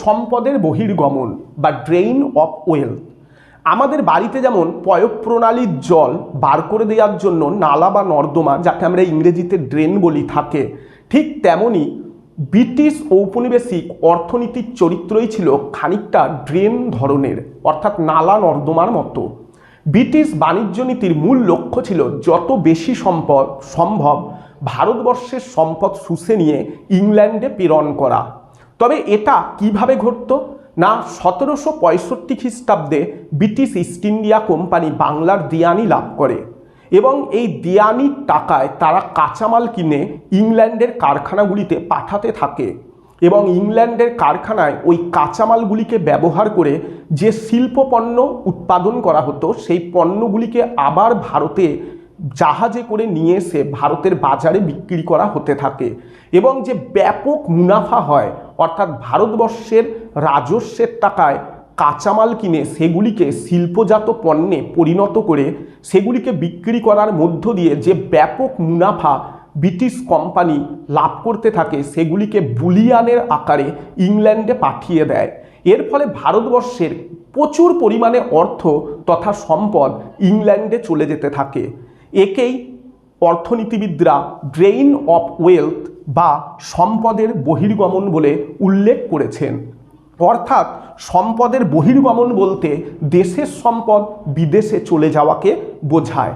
সম্পদের বহির্গমন বা drain of wealth. আমাদের বাড়িতে যেমন পয়ঃ প্রণালীর জল বার করে দেওয়ার জন্য নালা বা নর্দমা, যাকে আমরা ইংরেজিতে ড্রেন বলি, থাকে, ঠিক তেমনি ব্রিটিশ ঔপনিবেশিক অর্থনীতির চরিত্রই ছিল খানিকটা ড্রেন ধরনের, অর্থাৎ নালা নর্দমার মতো। ব্রিটিশ বাণিজ্য নীতির মূল লক্ষ্য ছিল যত বেশি সম্ভব ভারতবর্ষের সম্পদ শুষে নিয়ে ইংল্যান্ডে প্রেরণ করা। তবে এটা কিভাবে ঘটত না, 1765 খ্রিস্টাব্দে ব্রিটিশ ইস্ট ইন্ডিয়া কোম্পানি বাংলার দেয়ানি লাভ করে এবং এই দেয়ানির টাকায় তারা কাঁচামাল কিনে ইংল্যান্ডের কারখানাগুলিতে পাঠাতে থাকে এবং ইংল্যান্ডের কারখানায় ওই কাঁচামালগুলিকে ব্যবহার করে যে শিল্প পণ্য উৎপাদন করা হতো সেই পণ্যগুলিকে আবার ভারতে জাহাজে করে নিয়ে এসে ভারতের বাজারে বিক্রি করা হতে থাকে এবং যে ব্যাপক মুনাফা হয়, অর্থাৎ ভারতবর্ষের রাজস্বের টাকায় কাঁচামাল কিনে সেগুলিকে শিল্পজাত পণ্যে পরিণত করে সেগুলিকে বিক্রি করার মধ্য দিয়ে যে ব্যাপক মুনাফা ব্রিটিশ কোম্পানি লাভ করতে থাকে, সেগুলিকে বুলিয়ানের আকারে ইংল্যান্ডে পাঠিয়ে দেয়। এর ফলে ভারতবর্ষের প্রচুর পরিমাণে অর্থ তথা সম্পদ ইংল্যান্ডে চলে যেতে থাকে। একেই অর্থনীতিবিদরা ড্রেইন অফ ওয়েলথ বা সম্পদের বহির্গমন বলে উল্লেখ করেছেন। অর্থাৎ সম্পদের বহির্গমন বলতে দেশের সম্পদ বিদেশে চলে যাওয়াকে বোঝায়।